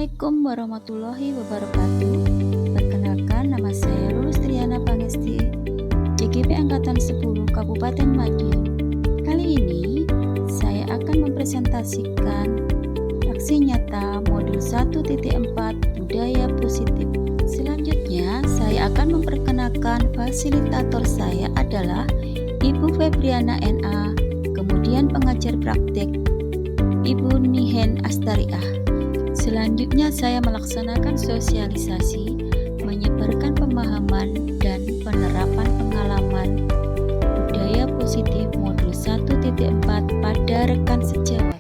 Assalamualaikum warahmatullahi wabarakatuh. Perkenalkan, nama saya Lulus Triana Pangesti, JGP Angkatan 10 Kabupaten Madiun. Kali ini saya akan mempresentasikan aksi nyata modul 1.4 budaya positif. Selanjutnya saya akan memperkenalkan fasilitator saya adalah Ibu Febriana NA, kemudian pengajar praktek Ibu Nihen Astariah. Selanjutnya saya melaksanakan sosialisasi, menyebarkan pemahaman dan penerapan pengalaman budaya positif modul 1.4 pada rekan sejawat.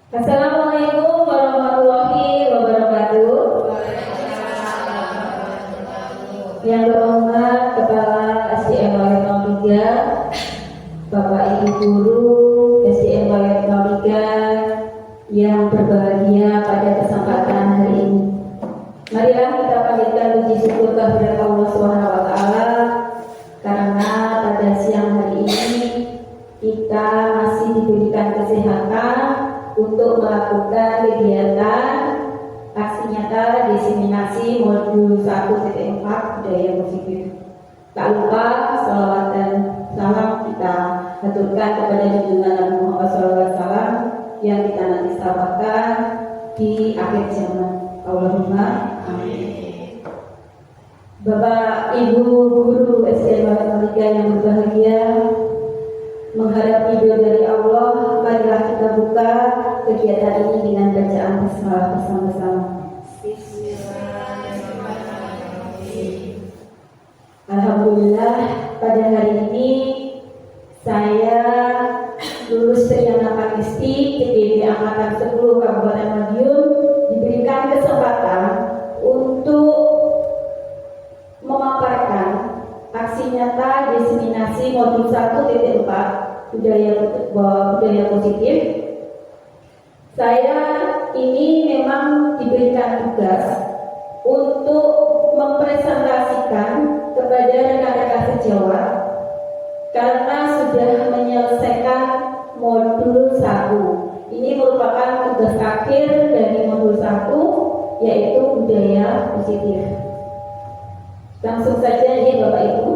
Assalamualaikum warahmatullahi wabarakatuh. Yang berhormat Kepala SDM Wayat 03, Bapak Ibu Guru SDM Wayat 03 yang berbahagia pada kesempatan hari ini. Marilah kita panjatkan puji syukur kehadirat Allah SWT karena pada siang hari ini kita masih diberikan kesehatan untuk melakukan kegiatan aksi nyata diseminasi modul 1.4 budaya positif. Tak lupa salawat dan salam kita haturkan kepada junjungan Nabi Muhammad SAW yang kita nanti sampaikan di akhir zaman. Allahumma amin. Bapak Ibu Guru SDM Wayat 03 yang berbahagia, mengharap ridho dari Allah, marilah kita buka kegiatan ini dengan bacaan basmalah bersama-sama. Alhamdulillah, pada hari ini saya Lulus Triana Pangesti, JGP Angkatan 10 Kabupaten Madiun, diberikan kesempatan untuk memaparkan aksi nyata diseminasi modul 1.4 budaya positif. Saya ini memang diberikan tugas untuk mempresentasikan kepada rekan-rekan sejawat karena sudah menyelesaikan modul 1. Ini merupakan tugas akhir dari modul 1, yaitu budaya positif. Langsung saja ya Bapak Ibu.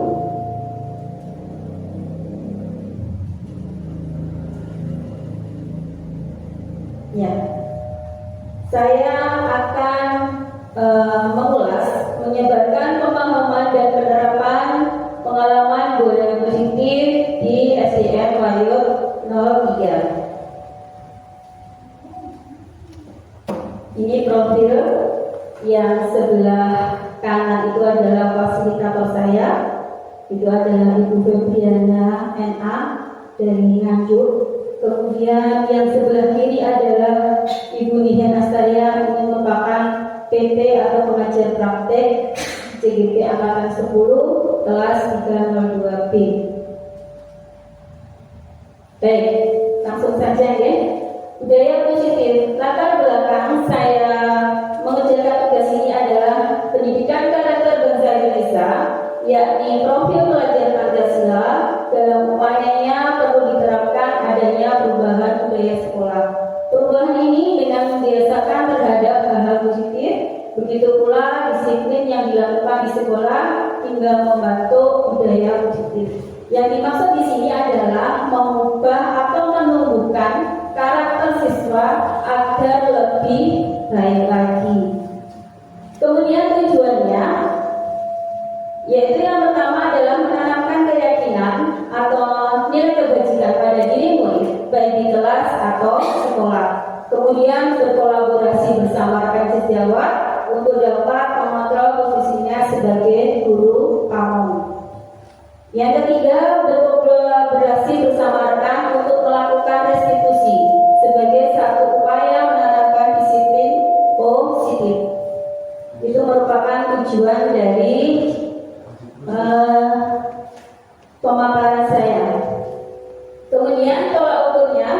Ya, saya akan mengulas, menyebarkan pemahaman dan penerapan pengalaman budaya positif di SDM Wayat 03. Ini profil yang sebelah kanan itu adalah fasilitator saya. Itu adalah Ibu Febriana NA dari Nganjuk. Kemudian yang sebelah kiri adalah Ibu Nihen Astariah, ini merupakan PT atau pengajar praktek JGP Angkatan 10 kelas 302B. Baik, langsung saja ya. Budaya positif. Latar belakang saya mengerjakan tugas ini adalah pendidikan karakter bangsa Indonesia, yakni profil pelajar Pancasila. Dalam upayanya perlu diterapkan adanya perubahan budaya sekolah. Perubahan ini dengan membiasakan terhadap hal-hal positif, begitu pula disiplin yang dilakukan di sekolah hingga membentuk budaya positif. Yang dimaksud di sini adalah mengubah atau menumbuhkan karakter siswa agar lebih baik lagi. Kemudian tujuannya yaitu yang pertama adalah menanamkan keyakinan atau nilai kebajikan pada diri murid baik di kelas atau sekolah. Kemudian berkolaborasi bersama rekan sejawat untuk dapat mengontrol posisinya sebagai guru kamu. Yang ketiga, berkolaborasi bersama rekan untuk melakukan restitusi sebagai satu upaya menanamkan disiplin positif. Itu merupakan tujuan dari pemaparan saya. Kemudian tolak ukurnya,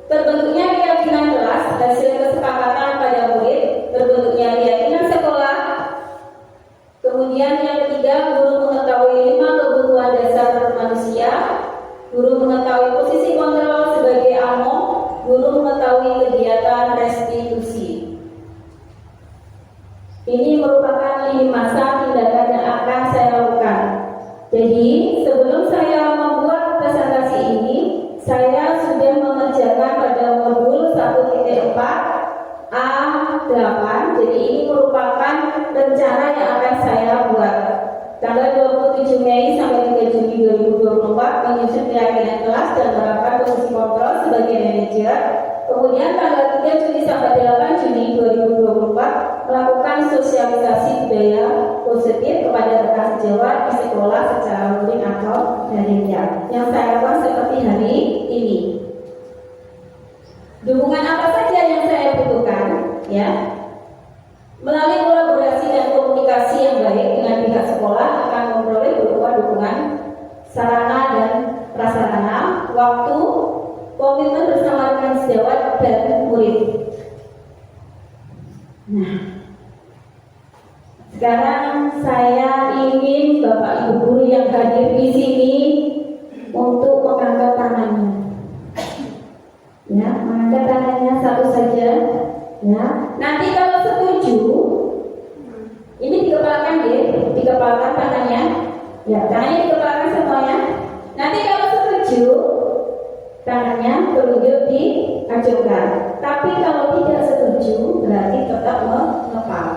terbentuknya keyakinan kelas hasil kesepakatan pada murid, terbentuknya keyakinan sekolah. Kemudian yang ketiga, guru mengetahui 5 kebutuhan dasar manusia. Guru mengetahui posisi kontrol sebagai among. Guru mengetahui kegiatan restitusi. Mei sampai 3 Juni 2024 menyusun keyakinan kelas dan menerapkan posisi kontrol sebagai manajer. Kemudian tanggal 3 Juni sampai 8 Juni 2024 melakukan sosialisasi budaya positif kepada rekan sejawat di sekolah secara luring atau daring yang saya lakukan seperti hari ini. Dukungan apa saja yang saya butuhkan? Ya, melalui kolaborasi dan komunikasi yang baik dengan pihak sekolah akan memperoleh berupa dukungan sarana dan prasarana, waktu, komitmen bersama rekan sejawat dan murid. Nah, sekarang saya ingin Bapak Ibu guru yang hadir di sini untuk mengangkat tangannya. Ya, mengangkat tangannya satu saja. Ya, nanti kalau setuju, ini dikepalakan ya, dikepalakan tangannya. Ya, tangannya dikepalakan semuanya. Nanti kalau setuju, tangannya telunjuk diacungkan. Tapi kalau tidak setuju, berarti tetap mengepal.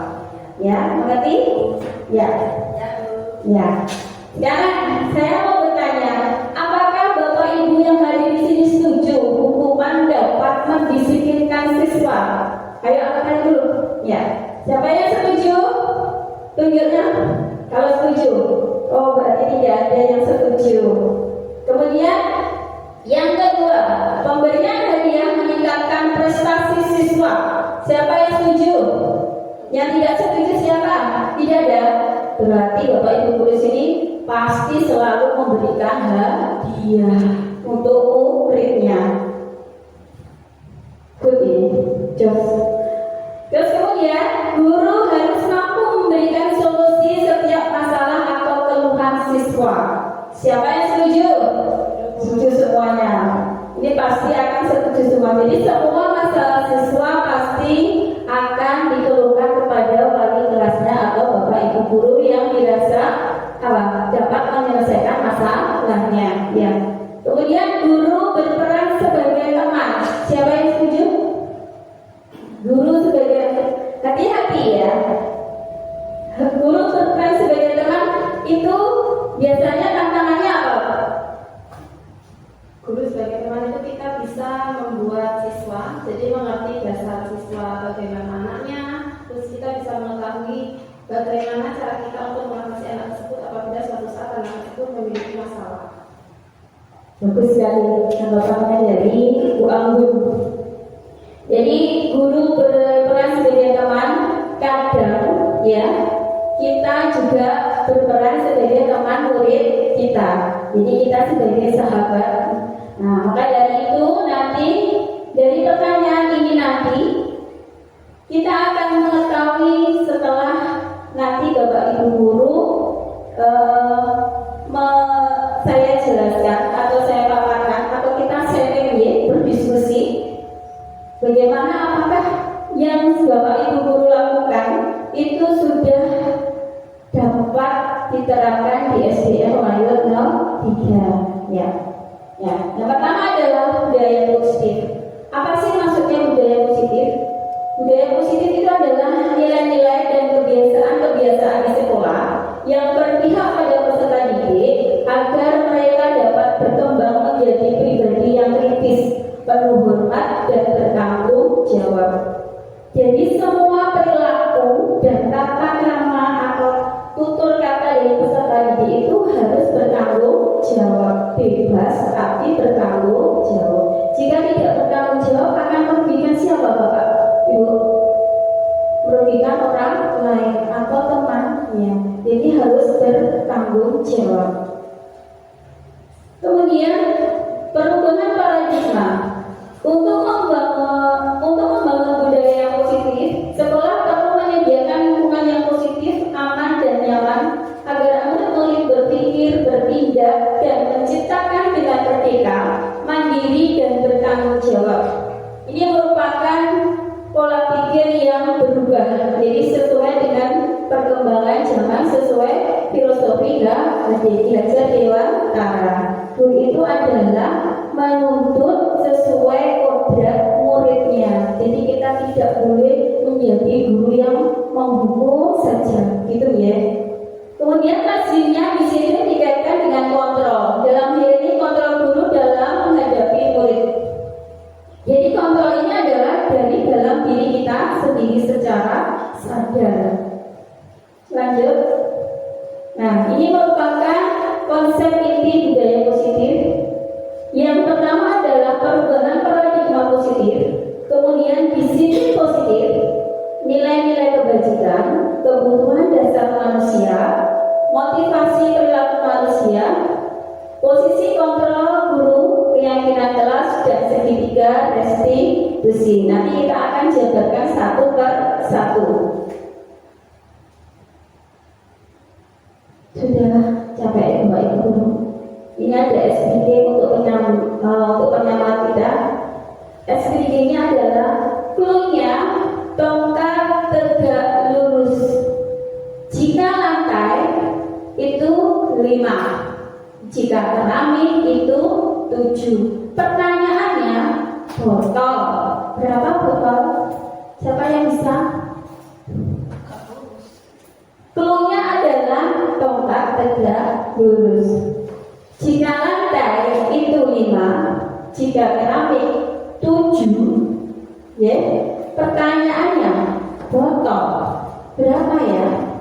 Ya, mengerti? Ya. Ya. Sekarang saya mau bertanya, apakah Bapak Ibu yang hadir di sini setuju hukuman dapat mendisiplinkan siswa? Ayo angkat dulu. Ya. Siapa yang setuju? Tunjuknya. Kalau setuju. Oh, berarti tidak ada yang setuju. Kemudian yang kedua, pemberian hadiah meningkatkan prestasi siswa. Siapa yang setuju? Yang tidak setuju siapa? Tidak ada. Berarti Bapak Ibu guru sini pasti selalu memberikan hadiah untuk muridnya. Good ini. Terus kemudian guru harus mampu memberikan solusi setiap masalah atau keluhan siswa. Siapa yang setuju? Setuju semuanya. Ini pasti akan setuju semua. Jadi semua masalah siswa pasti akan dikeluhkan kepada wali kelasnya atau Bapak Ibu guru yang dirasa dapat menyelesaikan masalahnya. Ya. Kemudian guru berperan sebagai teman. Siapa yang setuju? Guru sebagai, hati-hati ya. Guru berperan sebagai teman itu biasanya tantangannya apa? Guru sebagai teman itu kita bisa membuat siswa jadi mengerti dasar siswa bagaimana anaknya, terus kita bisa mengetahui bagaimana cara kita untuk mengatasi anak tersebut apabila suatu saat anak tersebut memiliki masalah. Bagus sekali tanggapannya dari Bu Anggun. Jadi guru berperan sebagai teman, kadang ya kita juga berperan sebagai teman murid kita. Jadi kita sebagai sahabat. Nah, maka dari itu nanti dari pertanyaan ini nanti kita akan mengetahui setelah nanti Bapak Ibu guru saya jelaskan atau saya paparkan atau kita sharing ya, berdiskusi bagaimana apakah yang Bapak Ibu guru lakukan itu sudah dapat diterapkan di SDN Mayur 03 ya. Ya, yang pertama adalah budaya positif. Apa sih maksudnya budaya positif? Budaya positif itu adalah nilai-nilai dan kebiasaan-kebiasaan di sekolah yang berpihak pada peserta didik agar mereka dapat berkembang menjadi pribadi yang kritis, penuh hormat dan bertanggung jawab. Jadi semua perilaku dan tata krama atau tutur kata dari peserta didik itu harus bertanggung jawab, bebas tapi bertanggung jawab. Jika tidak bertanggung jawab akan merugikan siapa Bapak Ibu? Merugikan orang lain atau temannya. Jadi harus bertanggung jawab. Kemudian perubahan paradigma untuk membangun budaya yang positif, sekolah perlu menyediakan lingkungan yang positif, aman dan nyaman agar murid-murid berpikir, bertindak dan menciptakan dengan merdeka, mandiri dan bertanggung jawab. Ini merupakan pola pikir yang berubah, jadi sesuai dengan perkembangan zaman, sesuai filosofi Hajar Dewantara. Guru itu adalah menuntut sesuai kodrat muridnya. Jadi kita tidak boleh menjadi guru yang menghukum saja, gitu ya. Kemudian hasilnya di sini dikaitkan Posisi kontrol guru, keyakinan kelas, dan segitiga restitusi. Nanti kita akan jabarkan satu per satu. Sudah capek Bapak Ibu guru. Ini ada SPG untuk penyamaran kita. SPG-nya adalah clue-nya tongkat tegak lurus. Jika lantai itu 5, jika keramik itu 7. Pertanyaannya, botol berapa botol? Siapa yang bisa? Clue-nya adalah tongkat tegak lurus. Jika lantai itu 5, jika keramik 7, ya. Pertanyaannya, botol berapa ya?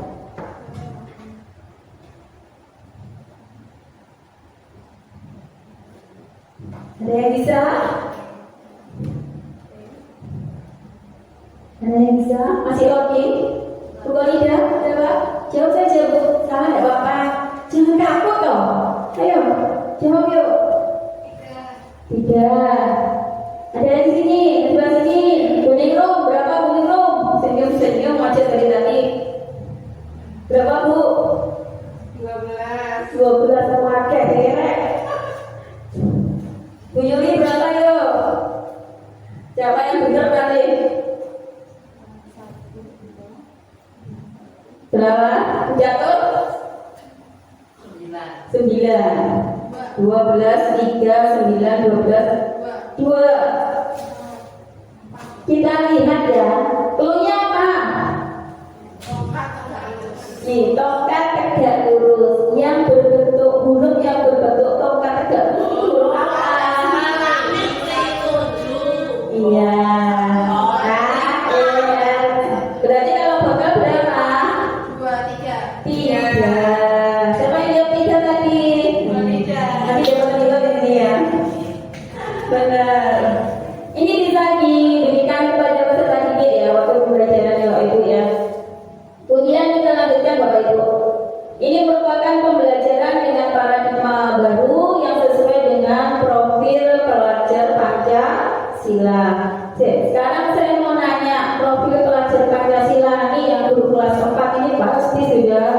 Ada yang bisa? Ada yang bisa? Masih oke? Buka lidah, coba jawab saja Bu. Salah tidak apa-apa. Jangan takut toh. Ayo, jawab yuk. Tidak. Ada di sini, di sebelah sini. Kuning room, berapa kuning room? Senyum aja dari tadi. Berapa Bu? 12 sama kek. Bu Yuli berapa yuk? Siapa yang benar kali? Berapa? Jatuh? 9. 12, 3, 9, 12, 2. Kita lihat ya. Clue-nya apa? Nih, tongkat tegak lurus yang berbentuk huruf yang berbentuk tongkat tegak lurus apa? Iya. Berarti kalau botol berapa? 3. Siapa yang jawab 3 tadi? Nanti dapat nilai di sini ya. Benar. Ini bisa diberikan kepada peserta didik ya waktu pembelajaran ya Bapak Ibu ya. Kemudian kita lanjutkan Bapak Ibu. Ini merupakan pembelajaran dengan paradigma baru yang sesuai dengan profil pelajar Pancasila. Sekarang saya mau nanya, profil pelajar Pancasila ini yang guru kelas 4 ini pasti sudah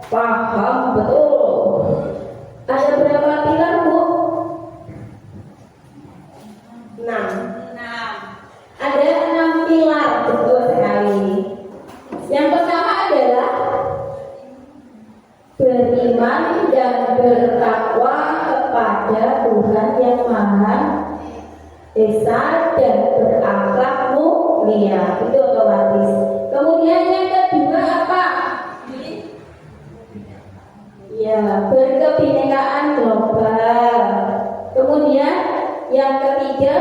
paham betul. Ada berapa pilar Bu? 6. Ada 6 pilar, betul sekali. Yang pertama adalah beriman dan bertakwa kepada Tuhan yang Maha Esa dan berakhlak mulia. Itu otomatis. Kemudian yang kedua apa? Ya, berkebinekaan global. Kemudian yang ketiga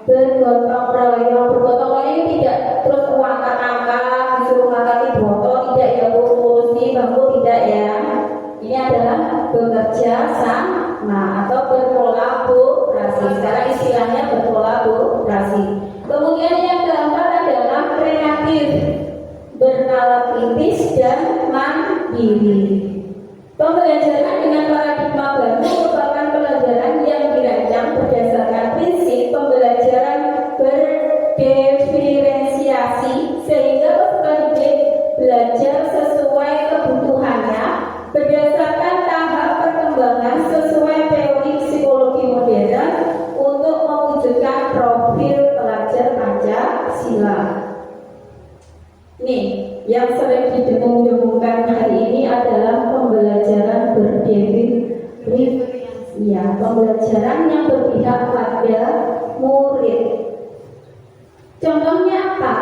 bergotong royong. Bergotong royong ini tidak terus angkat-angkat, disuruh ngangkati botol, tidak ya Bu, kursi bangku, tidak ya. Ini adalah bekerja sama atau berkolaborasi. Sekarang istilahnya berkolaborasi. Kemudian yang keempat adalah kreatif, bernalar kritis dan mandiri. Pembelajaran dengan paradigma baru merupakan pelajaran yang dirancang berdasarkan prinsip pembelajaran berdiferensiasi sehingga peserta didik belajar sesuai kebutuhannya berdasarkan tahap perkembangan sesuai teori psikologi modern untuk mewujudkan profil pelajar Pancasila. Nih, yang sering didengung-dengungkan hari ini adalah pembelajaran berdiferensiasi, ya, pembelajaran yang berpihak pada murid. Contohnya apa?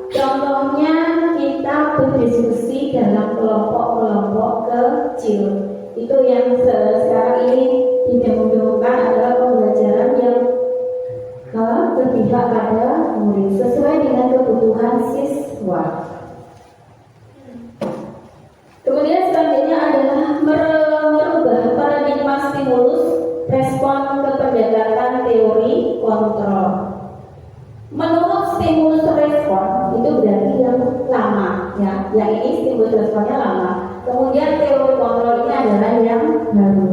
Contohnya kita berdiskusi dalam kelompok-kelompok kecil. Itu yang sekarang ini didengung-dengungkan adalah pembelajaran yang berpihak pada murid sesuai dengan kebutuhan siswa. Kemudian selanjutnya adalah merubah paradigma stimulus respon ke pendekatan teori kontrol. Menurut stimulus respon itu berarti yang lama ya, yang ini stimulus responnya lama. Kemudian teori kontrol ini adalah yang baru.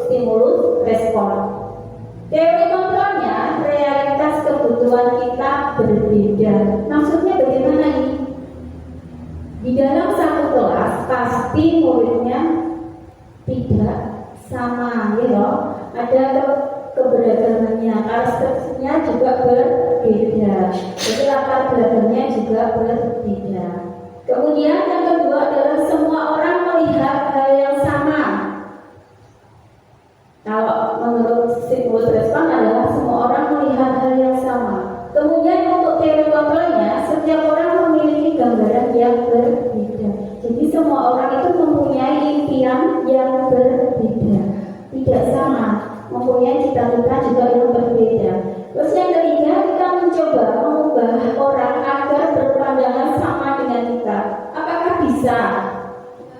stimulus respon. Teori kontrolnya, realitas kebutuhan kita berbeda. Maksudnya bagaimana ini? Di dalam satu kelas pasti muridnya tidak sama, ya loh. Ada keberagamannya, karakteristiknya juga berbeda. Jadi latar belakangnya juga berbeda. Kemudian yang kedua adalah semua orang melihat hal yang sama. Kalau menurut stimulus respon adalah semua orang melihat hal yang sama. Kemudian untuk teori kontrolnya, setiap orang memiliki gambaran yang berbeda. Jadi semua orang itu mempunyai impian yang berbeda, tidak sama, mempunyai cita-cita juga yang berbeda. Terus yang ketiga, kita mencoba mengubah orang agar berpandangan sama dengan kita. Apakah bisa?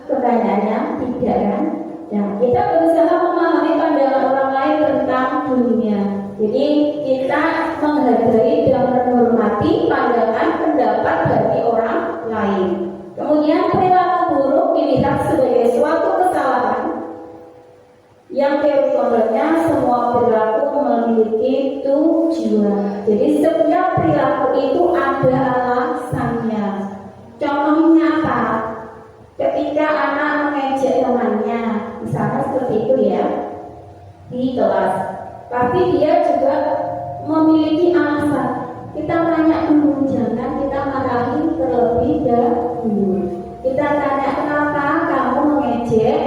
Pertanyaannya tidak, kan? Nah, kita berusaha memahami pandangan orang lain tentang dunia. Jadi kita menghargai dan menghormati pandangan pendapat dari orang lain. Kemudian perilaku buruk dilihat sebagai suatu kesalahan. Yang teori kontrolnya, semua perilaku memiliki tujuan. Jadi setiap perilaku itu ada alasannya. Contoh nyata, ketika anak mengejek temannya, misalnya seperti itu ya, di kelas, tapi dia juga memiliki alasan. Kita tanya dulu, jangan kita marahi terlebih dahulu. Kita tanya, kenapa kamu mengejek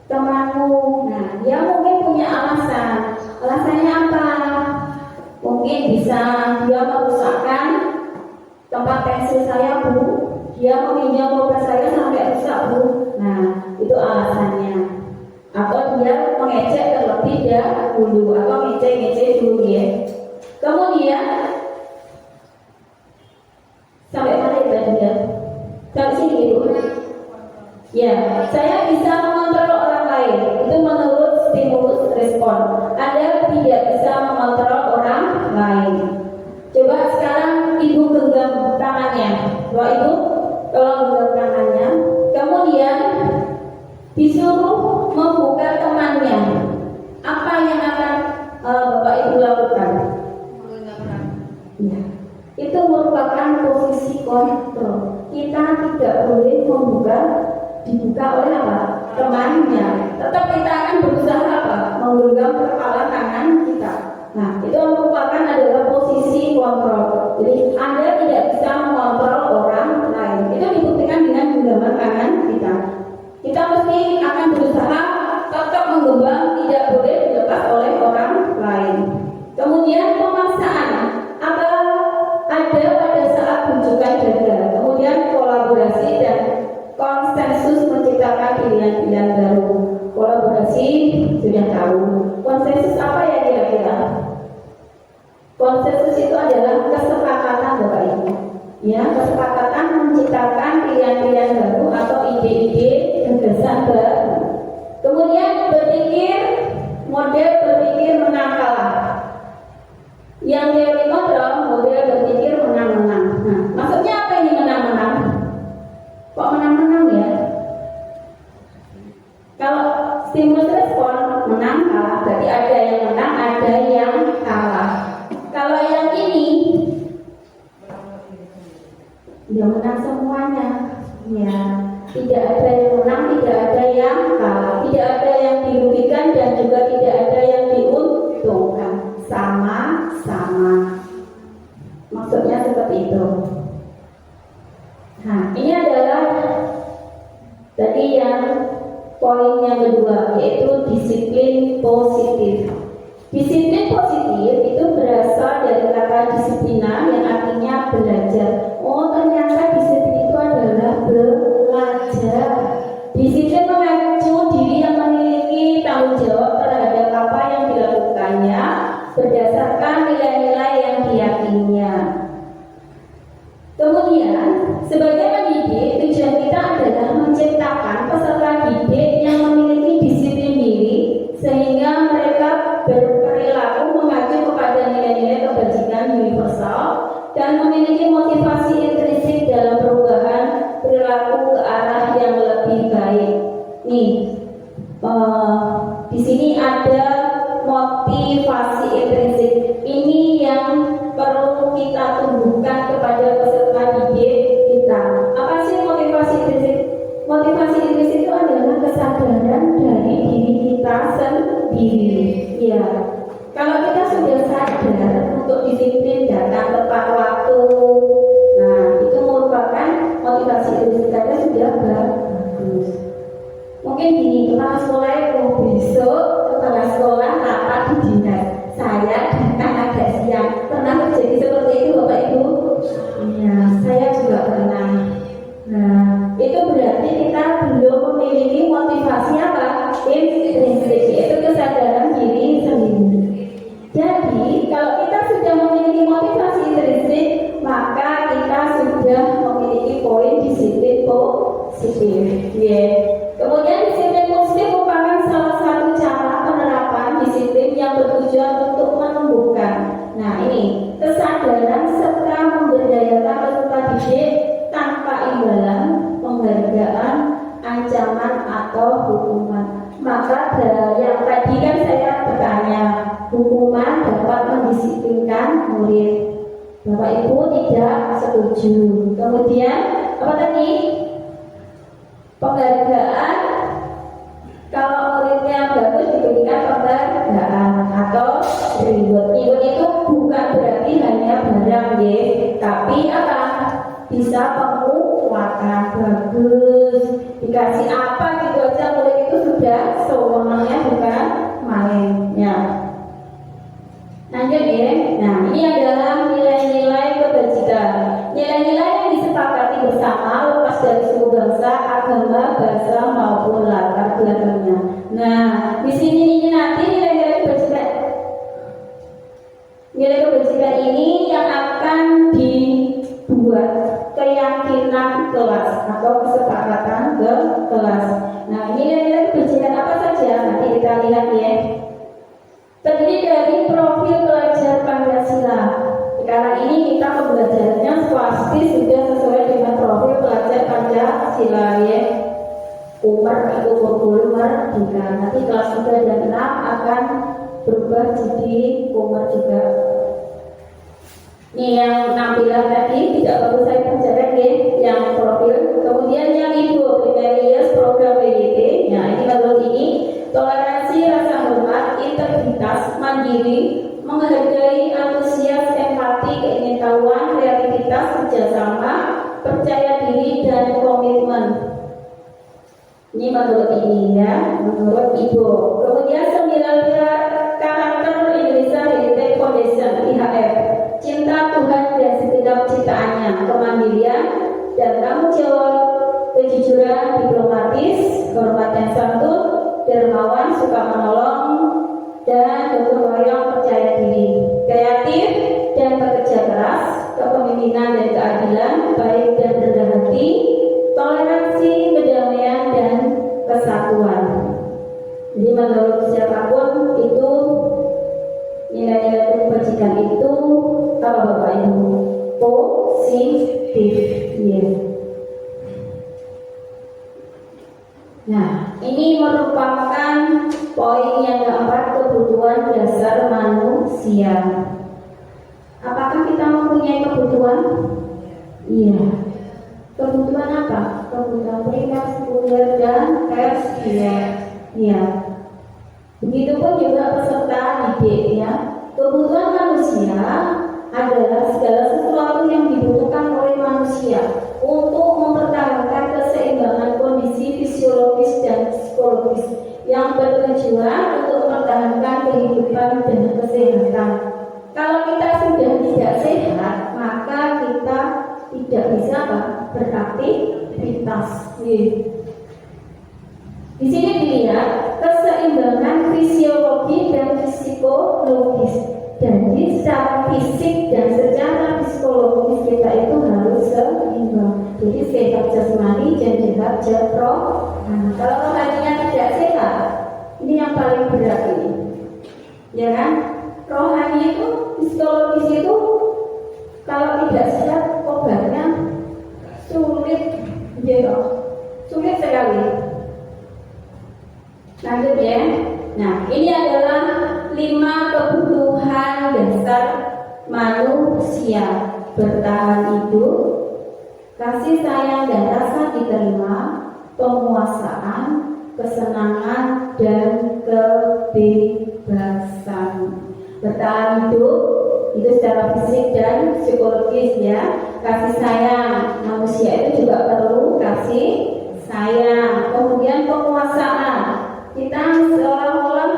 temanmu? Nah, dia mungkin punya alasan. Alasannya apa? Mungkin bisa dia merusakkan tempat pensil saya, Bu. Dia meminjam mobil saya sampai rusak, Bu. Nah, itu alasannya. Atau dia mengejek terlebih dahulu, atau ngejek dulu ya. Kemudian sampai mana itu tadi ya? Sampai sini dulu. Ya, saya bisa mengontrol orang lain. Itu menurut stimulus respon. Anda tidak bisa mengontrol orang lain. Coba sekarang Ibu genggam tangannya. Coba Ibu tolong genggam tangannya. Kemudian disuruh membuka temannya. Apa yang akan Bapak Ibu lakukan? Ya, itu merupakan posisi kontrol. Kita tidak boleh dibuka oleh apa? Temannya. Tetap kita akan berusaha apa? Menggenggam kepala tangan kita. Nah, itu merupakan adalah posisi kontrol. Jadi Anda tidak bisa mengontrol orang lain. Itu dibuktikan dengan genggaman tangan kita. Kita mesti akan berusaha tetap menggenggam, tidak boleh dilepas oleh orang lain. Kemudian pemaksaan apa ada pada saat bujukan gagal. Kemudian kolaborasi dan konsensus menciptakan pilihan-pilihan baru. Kolaborasi sudah tahu. Konsensus apa ya kira-kira? Konsensus itu adalah kesepakatan Bapak Ibu. Ya, kesepakatan menciptakan pilihan-pilihan baru atau ide-ide gagasan baru. Kemudian model berpikir menang kalah. Yang teori kontrol model berpikir menang-menang. Nah, maksudnya apa ini menang-menang? Kok menang-menang ya? Kalau stimulus respon menang kalah, berarti ada yang menang, ada yang kalah. Kalau yang ini dia menang semuanya. Ya, tidak ada yang menang, tidak ada yang kalah, tidak ada yang dirugikan dan juga tidak ada yang diuntungkan. Sama-sama. Maksudnya seperti itu. Nah, ini adalah tadi yang poin yang kedua, yaitu disiplin positif. Disiplin positif itu berasal dari kata disiplina yang artinya belajar. Oh, ternyata disiplin itu adalah belajar. Disiplin mengacu diri yang memiliki tanggung jawab terhadap apa yang dilakukannya berdasarkan nilai-nilai yang diyakininya. Kemudian, sebagai pendidik, tujuan kita adalah menciptakan peserta didik yang memiliki disiplin diri sehingga mereka berperilaku mengacu kepada nilai-nilai kebajikan universal dan memiliki motivasi intrinsik dalam perubahan perilaku ke arah yang lebih baik. Nih, di sini tumbuhkan kepada peserta didik kita. Apa sih motivasi intrinsik? Motivasi intrinsik itu adalah kesadaran dari diri kita sendiri. Ya, kalau kita sudah sadar untuk disiplin datang tepat waktu, nah itu merupakan motivasi intrinsik kita sudah bagus. Mungkin gini, kepala sekolah itu besok kepala sekolah rapat di dinas, saya datang agak siang. Pernah terjadi seperti itu Bapak Ibu? Iya, saya juga pernah. Nah, itu berarti kita belum memiliki motivasi apa? Intrinsik, yaitu kesadaran diri sendiri. Jadi, kalau kita sudah memiliki motivasi intrinsik, maka kita sudah memiliki poin disiplin positif. Kemudian disiplin positif merupakan salah satu cara penerapan disiplin yang bertujuan untuk menumbuhkan. Nah, ini kesadaran serta memberdayakan peserta didik tanpa imbalan, penghargaan, ancaman atau hukuman. Maka yang tadi kan saya bertanya, hukuman dapat mendisiplinkan murid. Bapak Ibu tidak setuju. Kemudian apa tadi? Penghargaan, kalau muridnya bagus diberikan penghargaan atau reward. Reward itu bukan berarti hanya barang ya, tapi apa? Bisa penguatan, bagus, dikasih apa gitu aja murid itu sudah semuanya bukan mainnya. Lanjut ya. Nah, ini adalah nilai-nilai kebajikan. Nilai-nilai yang disepakati bersama lepas dari suku bangsa, agama, bahasa maupun latar belakangnya. Nah, di sini nanti nilai-nilai kebajikan. Nilai kebajikan ini yang akan dibuat keyakinan kelas atau kesepakatan ke kelas. Nah, ini nilai-nilai kebajikan apa saja? Nanti kita lihat ya. Terdiri dari profil pelajar Pancasila. Sekarang ini kita pembelajarannya pasti sudah sesuai dengan profil pelajar Pancasila ya. Umar itu kurikulum merdeka. Nanti kelas 3 dan 6 akan berubah jadi Umar juga. Ini yang tampilan tadi tidak perlu saya bacakan ya, yang profil. Kemudian yang ibu Primarius program PDT. Nah, ini menurut ini toleransi, rasa hormat, integritas, mandiri, menghargai, antusias, empati, keingintahuan, kreativitas, kerjasama, percaya diri, dan komitmen. Ini menurut ini ya, menurut Ibu. Kemudian 9 pilar karakter Indonesia Heritage Foundation (IHF). Cinta Tuhan dan segenap ciptaannya, kemandirian dan tanggung jawab, kejujuran, diplomatis, hormat dan santun, dermawan, suka menolong, dan gotong royong, percaya diri, kreatif dan bekerja keras, kepemimpinan dan keadilan, baik dan rendah hati, toleransi, kedamaian dan kesatuan. Jadi menurut siapapun itu nilai-nilai kebajikan itu apa Bapak Ibu? Positif. Yeah. Nah, ini merupakan poin yang keempat, kebutuhan dasar manusia. Apakah kita mempunyai kebutuhan? Iya. Kebutuhan apa? Kebutuhan primer, sekunder, dan tersier. Iya. Begitupun juga peserta didik ya. Kebutuhan manusia adalah segala sesuatu yang dibutuhkan oleh manusia untuk mempertahankan keseimbangan kondisi fisiologis dan psikologis yang bertujuan untuk mempertahankan kehidupan dan kesehatan. Kalau kita sudah tidak sehat, maka kita tidak bisa beraktivitas. Di sini dilihat keseimbangan fisiologi dan psikologis. Jadi secara fisik dan secara psikologis kita itu harus seimbang. Jadi sehat jasmani dan sehat rohani. Kalau rohaninya tidak sehat, ini yang paling berat ini. Ya kan? Rohani itu, psikologis itu kalau tidak sehat obatnya sulit, gitu. Sulit sekali. Lanjut ya. Nah, ini adalah 5 kebutuhan dasar manusia. bertahan hidup, kasih sayang dan rasa diterima, penguasaan, kesenangan, dan kebebasan. Bertahan hidup itu secara fisik dan psikologis ya. Kasih sayang, manusia itu juga perlu kasih sayang. Kemudian penguasaan, kita seolah-olah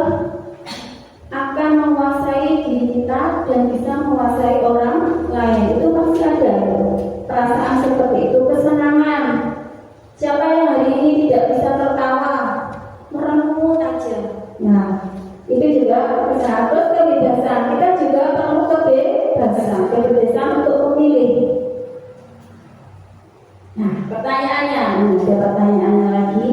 akan menguasai diri kita dan bisa menguasai orang lain. Itu pasti ada perasaan seperti itu. Kesenangan, siapa yang hari ini tidak bisa tertawa, merenung aja. Nah, itu juga kesenangan. Terus kebebasan, kita juga perlu kebebasan untuk memilih. Nah, pertanyaannya, ada pertanyaannya lagi.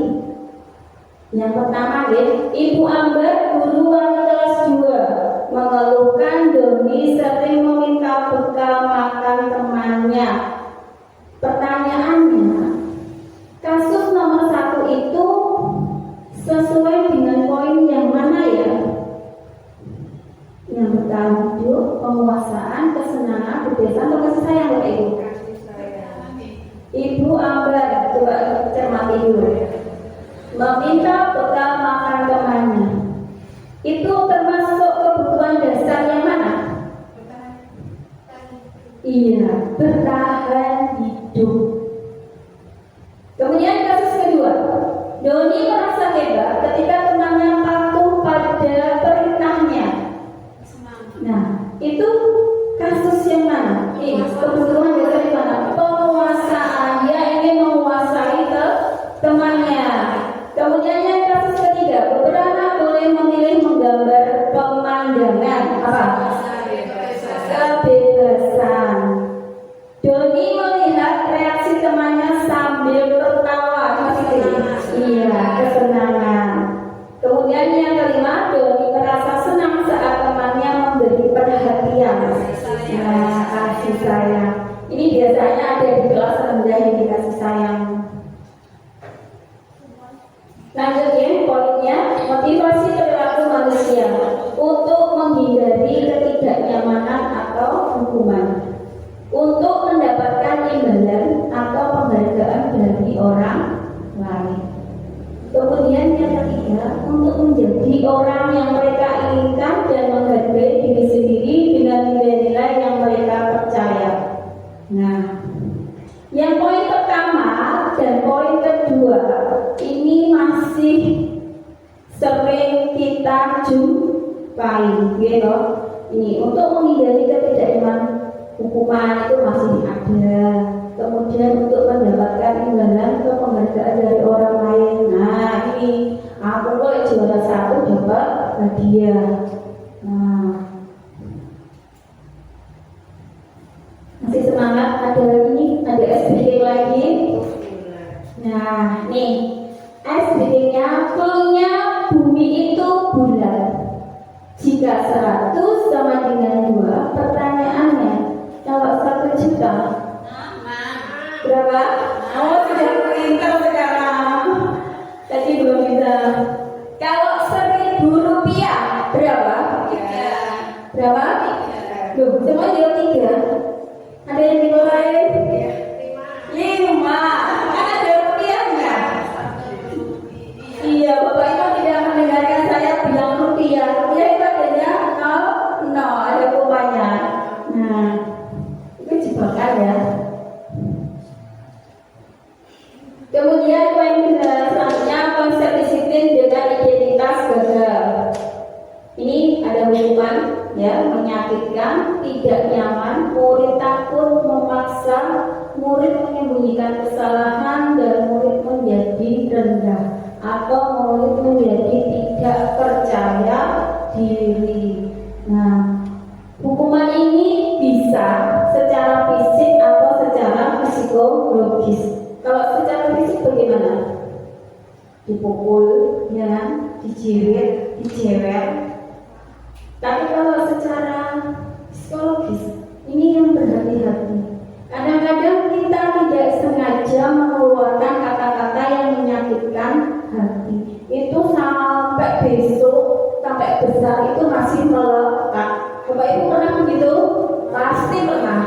Yang pertama, Ibu Ambar, guru wali kelas 2, mengeluhkan Doni sering meminta bekal makan temannya. Pertanyaannya, kasus nomor 1 itu sesuai dengan poin yang mana ya? Yang bertahan hidup, penguasaan, kesenangan, kebebasan, atau kasih sayang Bapak Ibu? Ibu Ambar, coba cermati dulu. Meminta bekal makan temannya, itu termasuk kebutuhan dasar yang mana? Iya, bertahan hidup. Kemudian kasus kedua, Doni merasa hebat ketika temannya patuh pada perintahnya. Nah, itu kasus yang mana? Kebutuhan dasar yang mana? Penguasaan, dia ingin menguasai temannya. Kemudian yang kasus ketiga, beberapa boleh memilih menggambar pemandangan apa? Kebebasan. Doni melihat reaksi temannya sambil tertawa. Iya, kesenangan. Kemudian yang kelima, Doni merasa senang saat temannya memberi perhatian. Nah, kasih sayang. Ini biasanya ada di kelas rendah yang dikasih sayang. Lanjutnya, poinnya, motivasi perilaku manusia untuk menghindari ketidaknyamanan atau hukuman, untuk mendapatkan imbalan atau penghargaan dari orang lain. Kemudian yang ketiga, untuk menjadi orang yang mereka inginkan dan menghargai diri sendiri dengan nilai-nilai yang mereka percaya. Nah, yang poin pertama dan poin kedua ini masih sering kita jumpai, gitu. Ini untuk menghindari ketidaknyamanan hukuman itu masih ada. Kemudian untuk mendapatkan imbalan atau penghargaan dari orang lain. Nah, ini aku kalau juara 1 dapat hadiah. Nah, masih semangat, ada ini, ada SBD lagi. Nah, nih SBD-nya punya bumi itu bulat. Jika 100 sama dengan 2, pertanyaannya, kalau 1 juta berapa? Oh, sudah pintar sekarang. Tadi belum bisa. Kalau 1.000 rupiah berapa? 3. Berapa? 3. Loh, semua jawab 3. Ada yang di bawah lain? 5. Kan ada rupiahnya? Iya, Bapak Ibu tidak mendengarkan saya bilang rupiah. Rupiah itu adanya 0, ada komanya. Nah, itu jebakan ya. Kemudian poin selanjutnya, konsep disiplin dengan identitas gagal. Ini ada hukuman ya, menyakitkan, tidak nyaman, murid takut, memaksa, murid menyembunyikan kesalahan, dan murid menjadi rendah atau murid menjadi tidak percaya diri. Nah, hukuman ini bisa secara fisik atau secara psikologis. Kalau secara fisik bagaimana? Dipukul, ya kan? Dijerit, dijewer. Tapi kalau secara psikologis, ini yang berhati-hati. Kadang-kadang kita tidak sengaja mengeluarkan kata-kata yang menyakitkan hati. Itu sampai besok, sampai besar itu masih melekat. Bapak Ibu pernah begitu? Pasti pernah.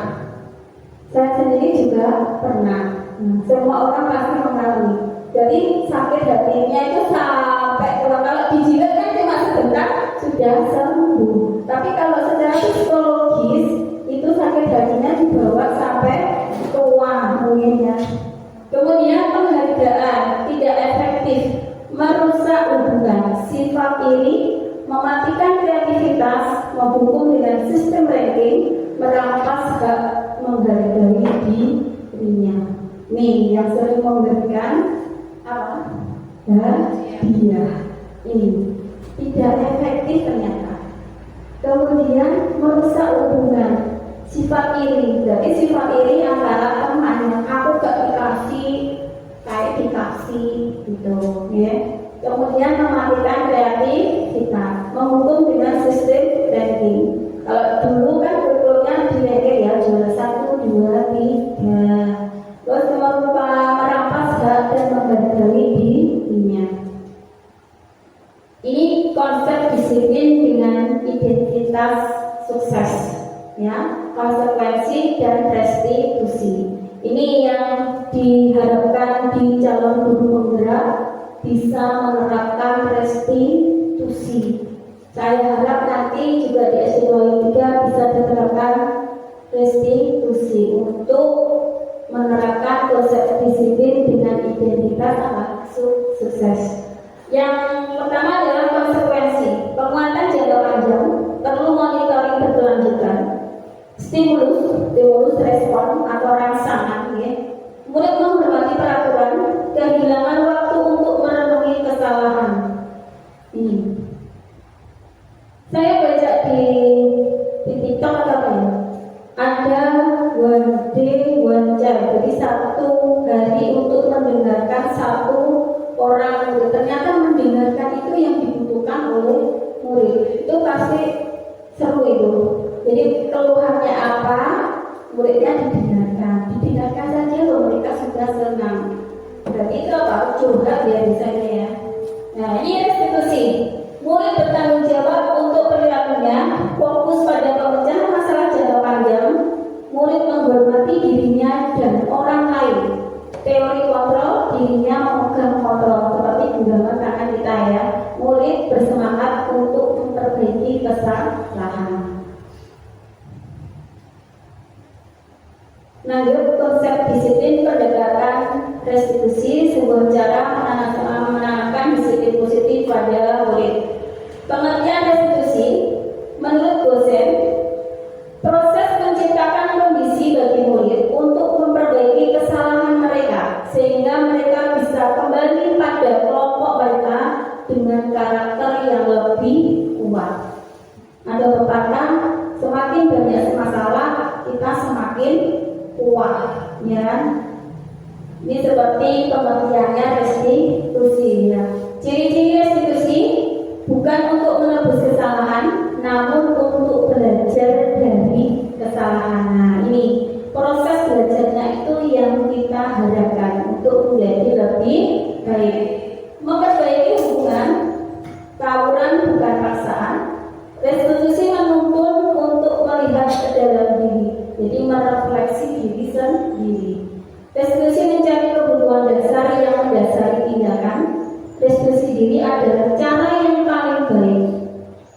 Saya sendiri juga pernah. Semua orang pasti mengalami. Jadi sakit hatinya itu sampai keluar. Kalau dijilat kan cuma sebentar sudah sembuh. Tapi kalau secara psikologis itu sakit hatinya dibawa sampai tua mungkin ya. Kemudian penghargaan tidak efektif, merusak hubungan, sifat iri, mematikan kreativitas, membungkuk dengan sistem ranking, merampas hak menghargai dirinya. Nih yang sering memberikan apa? Hadiah. Ini tidak efektif ternyata. Kemudian merusak hubungan, sifat iri. Berarti sifat iri antara teman. Aku gak dikasih, kayak dikasih gitu, ya. Kemudian mematikan kreativitas, menghukum dengan sistem ranking. Kalau dulu kan kurikulumnya di ranking ya, juara 1, 2, 3. Terus merampas hak dan menghargai dirinya. Ini konsep disiplin dengan identitas sukses, ya, konsekuensi dan restitusi. Ini yang diharapkan di calon guru penggerak bisa menerapkan restitusi. Saya harap nanti juga di SD 23 bisa diterapkan restitusi untuk menerapkan konsep disiplin dengan identitas sukses. Yang pertama adalah konsekuensi. Penguatan jangka panjang perlu monitoring berkelanjutan. Stimulus respon atau rangsangan, ya. Murid menghormati peraturan, kehilangan waktu untuk merenungi kesalahan. Ini saya baca di TikTok atau apa ya? Ada one day one child, jadi satu hari untuk mendengarkan satu orang murid. Ternyata mendengarkan itu yang dibutuhkan oleh murid. Itu pasti seru itu. Jadi keluhannya apa, muridnya didengarkan saja loh, mereka sudah senang. Berarti itu apa? Curhat ya biasanya ya. Nah ini restitusi. Murid bertanggung jawab untuk perilakunya, fokus pada pemecahan masalah jangka panjang. Murid menghormati dirinya dan orang lain. Teori kontrol, dirinya memegang kontrol seperti genggaman tangan kita ya. Murid bersemangat untuk memperbaiki kesalahan. Lanjut konsep disiplin pendekatan restitusi, sebuah cara menanamkan disiplin positif pada murid. Pengertian restitusi menurut dosen, proses menciptakan kondisi bagi murid untuk memperbaiki kesalahan mereka sehingga mereka bisa kembali pada kelompok mereka dengan karakter yang lebih kuat. Ada pepatah, semakin banyak masalah kita semakin kuat, ya. Ini seperti pengertiannya restitusi, ya. Ciri-ciri restitusi bukan untuk menebus kesalahan, namun untuk belajar dari kesalahan. Nah, ini proses belajarnya itu yang kita harapkan untuk menjadi lebih baik. Memperbaiki hubungan, tawuran bukan paksaan. Restitusi menuntun untuk melihat ke dalam diri, jadi merefleksi diri sendiri. Restitusi mencari kebutuhan dasar yang mendasari tindakan. Restitusi diri adalah cara yang paling baik.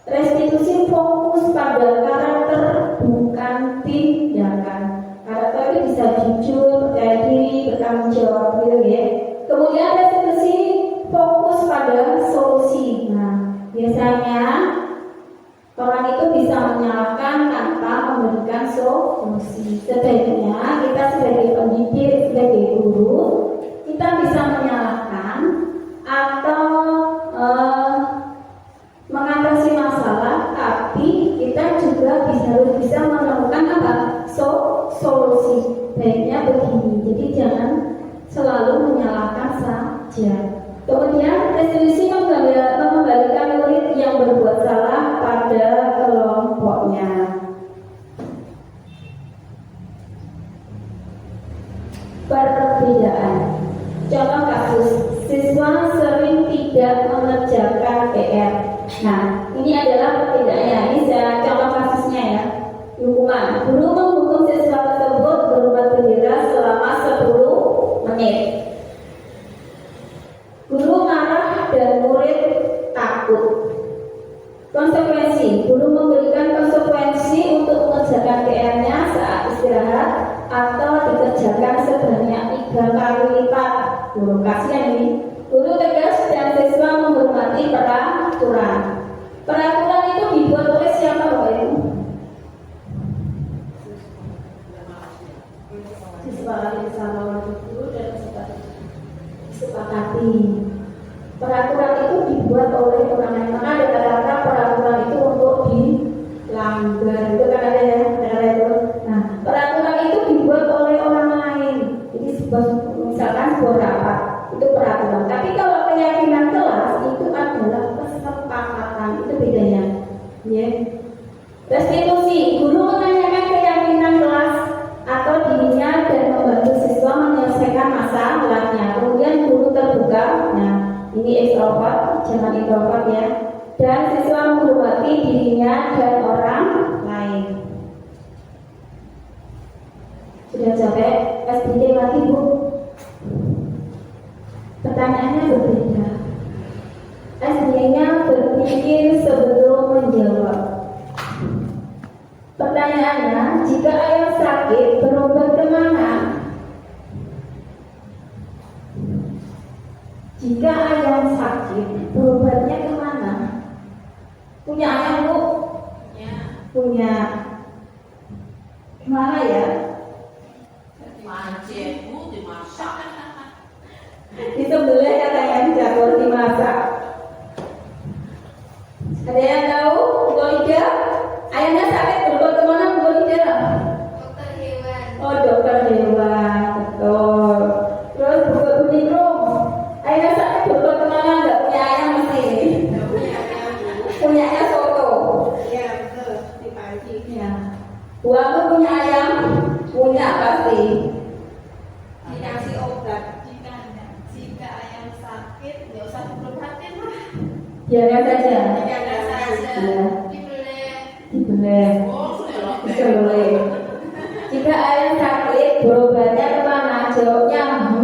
Restitusi fokus pada karakter bukan tindakan. Karakter itu bisa jujur, percaya diri, bertanggung jawab gitu ya. Kemudian restitusi fokus pada solusi. Nah, biasanya orang itu bisa menyalahkan tanpa memberikan solusi. Sebaiknya kita sebagai pendidik, sebagai guru, kita bisa menyalahkan atau mengatasi masalah, tapi kita juga harus bisa menemukan apa? Solusi. Baiknya begini. Jadi jangan selalu menyalahkan saja. Kemudian restitusi mengembalikan murid yang berbuat salah pada kelompoknya. Perbedaan. Contoh kasus, siswa sering tidak mengerjakan PR. Nah, ini adalah perbedaannya. Ini saya contoh kasusnya ya. Hukuman. Guru menghukum siswa tersebut berupa mengerjakan sebanyak 3 kali lipat. Guru kasihan ini. Guru tegas dan siswa menghormati peraturan. Peraturan itu dibuat oleh siapa, Bapak Ibu? Disepakati bersama oleh guru dan disepakati. Peraturan itu dibuat oleh orang lain. Maka ada kata-kata peraturan itu untuk dilanggar. Itu kan ada ya, ada itu. Nah, peraturan itu dibuat oleh orang lain. Jadi misalkan sebuah rapat itu peraturan. Tapi kalau keyakinan kelas itu adalah kesepakatan. Itu bedanya. Ya. Restitusi, guru menanyakan keyakinan kelas atau dirinya dan membantu siswa menyelesaikan masalahnya. Kemudian guru terbuka. Nah, ini ekstrovert, jangan introvert ya. Dan siswa menghormati dirinya dan orang lain. Sudah capek? SBD lagi, Bu. Pertanyaannya berbeda. SBD-nya berpikir sebelum menjawab. Pertanyaannya, jika ayam sakit berobat kemana? Jika ayam sakit, berobatnya kemana? Punya ayam, Bu? Punya. Kemana ya? Mancing, Bu, dimasak. Disembelih katanya, dicampur dimasak. Ada yang tahu? Bu Lida? Ayamnya sakit berobat kemana, Bu Lida? Dokter hewan. Oh, dokter hewan, betul. Terus Bu Nikrum, ayamnya sakit berobat kemana? Enggak punya ayam mesti. Punyanya soto. Iya betul, di pagi. Ya. Bu Aku punya ayam? Punya pasti. Dikasih obat. Jika ayam sakit, nggak usah diobatin lah. Biarkan saja. Jangan saja. Ya. Dibeli. Dibeleh. Oh, sudah Dibeleh. Jika ayam sakit, berobatnya kemana? Jawabnya Bu.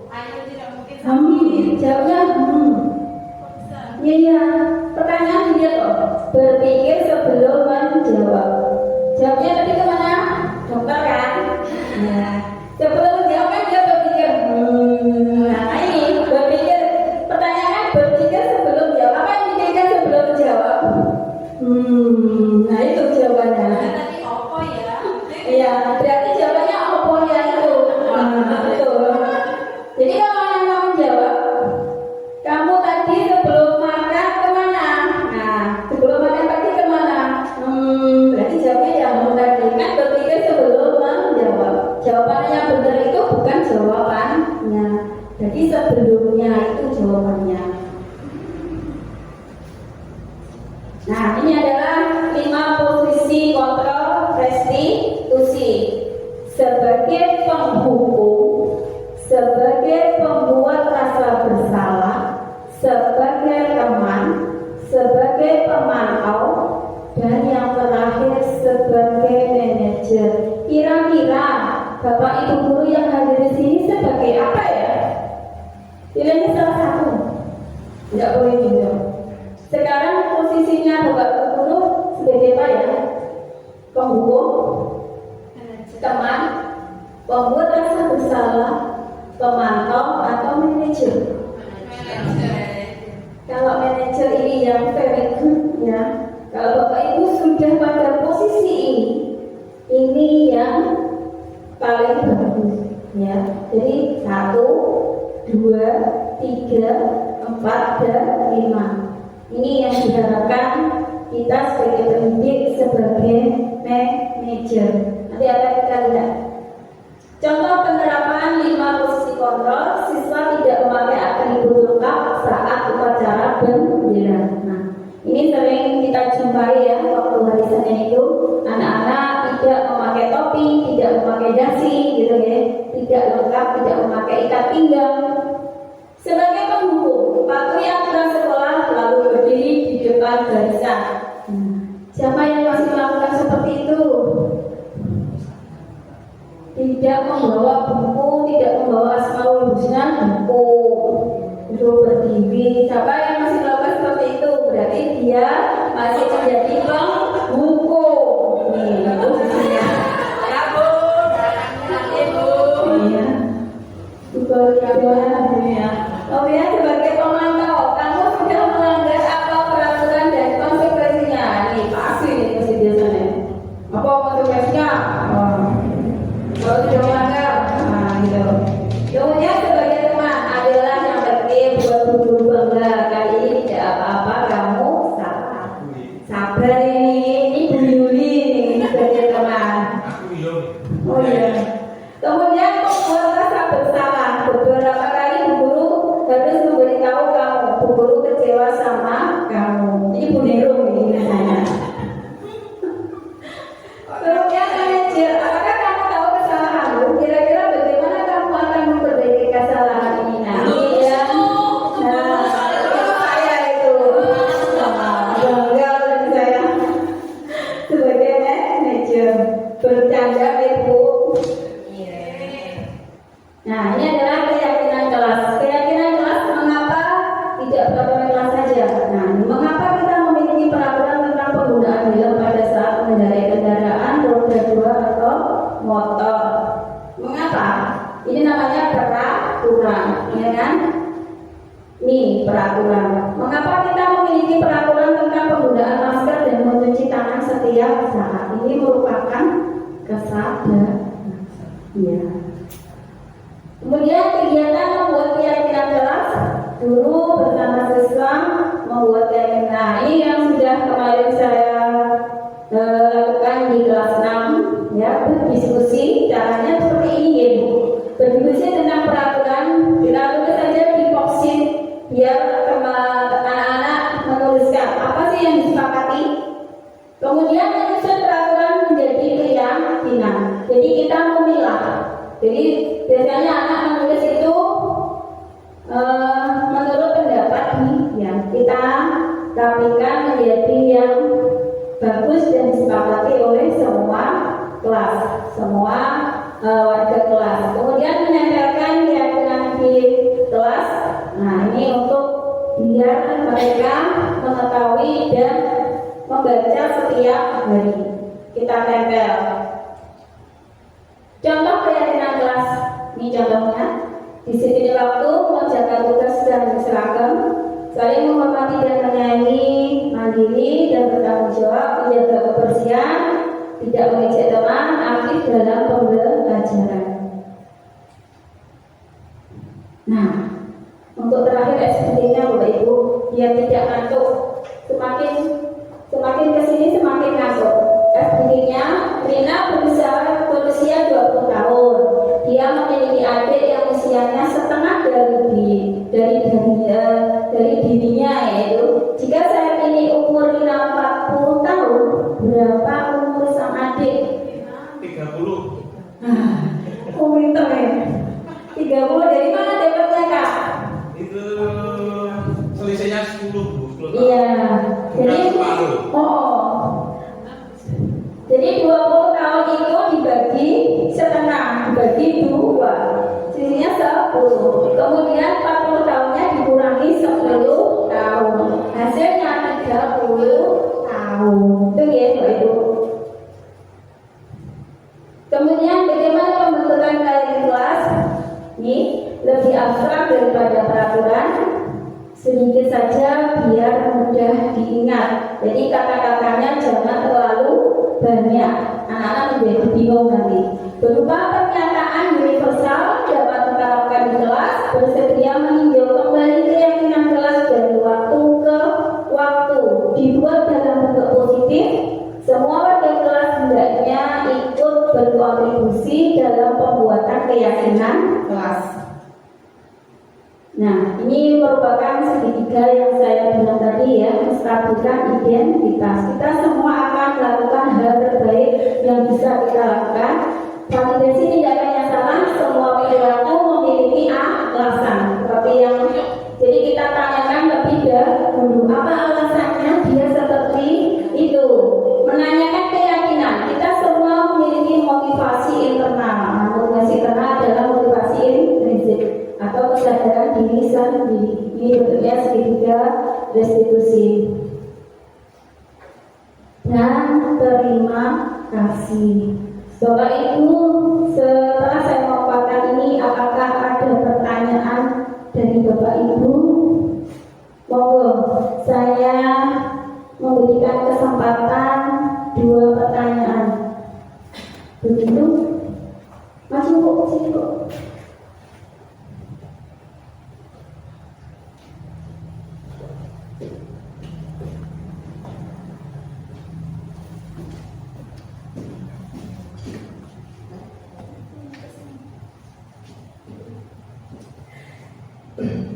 Ayam tidak mungkin Jawabnya bisa. Iya. Pertanyaan dia loh. Berpikir sebelum menjawab. Jawabnya tadi kemana? Dokter kan? Nah, sebelum menjawab kan dia berpikir. Nah ini berpikir. Pertanyaan berpikir sebelum jawab. Apa yang dipikirkan sebelum menjawab? Nah itu jawabannya. Tadi opo ya? Iya, berarti jawabannya apa ya itu? Betul. Jadi kalau yang kamu jawab, kamu tadi sebelum makan kemana? Nah, sebelum makan pagi kemana? Berarti jawabnya yang tadi kan berpikir sebelum menjawab. Jawabannya yang benar itu bukan jawabannya. Jadi sebelumnya itu jawabannya. Nah, ini adalah 5 posisi kontrol restitusi. Sebagai penghukum, sebagai pembuat rasa bersalah, sebagai teman, sebagai pemantau, dan yang terakhir sebagai manajer. Kira-kira Bapak Ibu guru yang hadir di sini sebagai apa ya? Pilihnya salah satu. Tidak boleh juga. Sekarang posisinya Bapak Ibu guru sebagai apa ya? Penghukum, teman, pembuat rasa bersalah, pemantau, atau manajer. Kalau manajer ini yang very good ya. Kalau Bapak Ibu sudah pada posisi ini yang paling bagus ya. Jadi 1, 2, 3, 4, dan 5. Ini yang diharapkan kita sebagai pendidik, sebagai manajer. Nanti akan kita lihat. Contoh penerapan 5 posisi kontrol. Siswa tidak memakai atribut lengkap saat upacara bendera. Nah, ini sering kita jumpai ya waktu hari Senin itu anak-anak tidak memakai topi, tidak memakai dasi, gitu ya, tidak lengkap, tidak memakai ikat pinggang. Sebagai penghukum, patuhi aturan sekolah lalu berdiri di depan barisan. Siapa yang masih melakukan seperti itu? Tidak membawa buku, tidak membawa Asmaul Husna buku, itu berdiri. Siapa yang masih melakukan seperti itu? Berarti dia masih menjadi penghukum. Nih, posisinya. Ya Bu, ibu. dunia. Kemudian sebagai pemantau, kamu sudah melanggar apa peraturan dan konsekuensinya? Nih pasti nih pasti biasanya. Apa konsekuensinya? Kalau sudah melanggar, nah gitu. Kemudian sebagai teman adalah yang tertib buat guru bangga. Kali ini tidak apa-apa, kamu salah. Sabar ini Bu Yuli nih sebagai teman. Oh iya. Kemudian membuat rasa bersalah. Beberapa kali Bu Guru harus memberitahu kamu, Bu Guru kecewa sama kamu. Ini Bu Nero ini biasanya. Kemudian manajer, apakah kamu tahu kesalahanmu? Kira-kira bagaimana kamu akan memperbaiki kesalahan ini? Nah, ini ya. Nah, itu saya itu. Bangga dengan saya sebagai manajer. Bercanda Ibu. Nah, ini adalah keyakinan kelas. Keyakinan kelas mengapa tidak peraturan kelas saja? Nah, mengapa kita memiliki peraturan tentang penggunaan helm pada saat mengendarai kendaraan roda 2 atau motor? Mengapa? Ini namanya peraturan, ya kan? Nih peraturan. Mengapa kita memiliki peraturan tentang penggunaan masker dan mencuci tangan setiap saat? Ini merupakan kesadaran. Ya. Kemudian kegiatan membuat keyakinan kelas, guru bersama siswa membuat keyakinan. Nah, ini yang sudah kemarin saya lakukan di kelas 6, ya, berdiskusi. Caranya seperti ini ya Bu. Berdiskusi tentang peraturan, kita tulis saja di box-sheet biar anak-anak menuliskan apa sih yang disepakati. Kemudian menyusun peraturan menjadi keyakinan. Jadi kita memilah. Jadi biasanya anak menulis itu menurut pendapat yang kita rapikan menjadi yang bagus dan disepakati oleh semua kelas, semua warga kelas. Kemudian menempelkan keyakinan di kelas. Nah, ini untuk biar mereka mengetahui dan membaca setiap hari. Kita tempel. Contoh keyakinan kelas, ini contohnya. Disiplin waktu, menjaga tugas dan seragam, saling menghormati dan menyayangi, mandiri dan bertanggung jawab, menjaga kebersihan, tidak mengejek teman, aktif dalam pembelajaran. Nah, untuk terakhir SPT-nya Bapak Ibu, biar tidak ngantuk. Semakin kesini semakin ngantuk. SPT-nya, Rina berusia 20 tahun. Dia memiliki adik yang usianya setengah dari dirinya, yaitu jika saat ini umur Rina 40 tahun, berapa umur sang adik? 30. Pinter ya. 30 dari mana dapatnya Kak? Itu selisihnya 10. Iya. Jadi Jadi 20 tahun itu dibagi setengah, dibagi 2, sisinya 10. Kemudian 40 tahunnya dikurangi 10 tahun, hasilnya 30 tahun. Itu ya Bapak Ibu. Kemudian bagaimana pembentukan keyakinan kelas? Ini lebih abstrak daripada peraturan, sedikit saja biar mudah diingat. Jadi kata-katanya jangan terlalu banyak, anak-anak menjadi bingung nanti. Berupa pernyataan universal dapat diterapkan di kelas, bersedia meninjau kembali keyakinan kelas dari waktu ke waktu, dibuat dalam bentuk positif. Semua warga kelas hendaknya ikut berkontribusi dalam pembuatan keyakinan kelas. Nah, ini merupakan segitiga yang saya bilang tadi ya, menstabilkan identitas. Kita semua akan melakukan hal terbaik yang bisa kita lakukan. Validasi tindakan yang salah, semua perilaku memiliki alasan. Seperti yang jadi kita tanyakan lebih dahulu, apa alasannya dia seperti itu. Menanyakan keyakinan, kita semua memiliki motivasi internal. Nah, motivasi internal adalah motivasi intrinsik atau kesadaran diri sendiri. Ini bentuknya segitiga restitusi. Dan terima kasih. Bapak Ibu, setelah saya memaparkan Bu.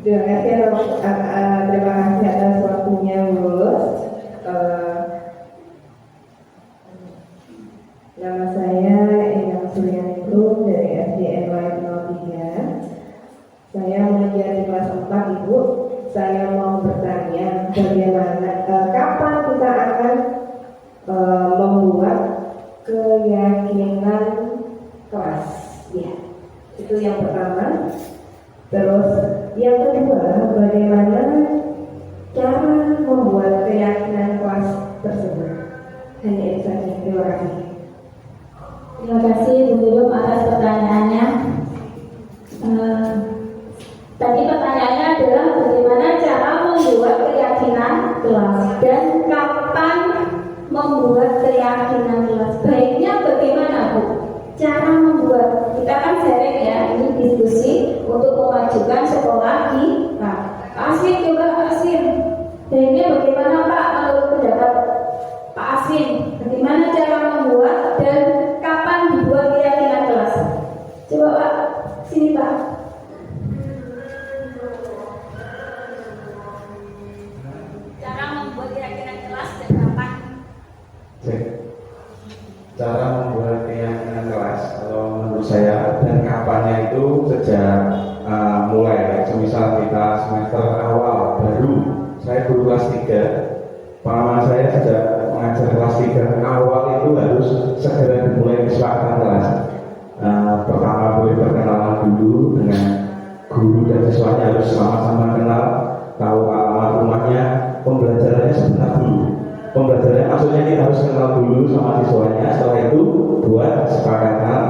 Terima kasih atas waktunya lulus. Nama saya Endang Suryani Krum dari SDN Lain 03. Saya mengajar di kelas 4, Ibu. Saya mau bertanya bagaimana kapan kita akan membuat keyakinan kelas. Ya, itu yang pertama. Terus yang kedua, bagaimana cara membuat keyakinan kelas tersebut. Hanya itu saja. Terima kasih. Terima kasih Bu Hidup atas pertanyaannya. Tadi pertanyaannya adalah bagaimana cara membuat keyakinan kelas dan kapan membuat keyakinan kelas. Baiknya bagaimana Bu? Cara membuat, kita kan sharing ya, ini diskusi untuk memajukan sekolah kita. Asin, coba Asin. Baiknya bagaimana Pak menurut pendapat Pak Asin? Bagaimana cara membuat dan kapan dibuat keyakinan kelas? Coba Pak, sini Pak. Cara membuat keyakinan kelas dan kapan? Cara membuat keyakinan kelas, kalau menurut saya dan kapannya itu sejak mulai, semisal kita semester awal baru, saya guru kelas 3, pengalaman saya sejak mengajar kelas 3 awal itu harus segera dimulai kesepakatan kelas. Pertama boleh perkenalan dulu dengan guru dan siswanya, harus sama-sama kenal, tahu alamat rumahnya, pembelajarannya sebentar dulu. Pembelajarannya maksudnya kita harus kenal dulu sama siswanya, setelah itu buat kesepakatan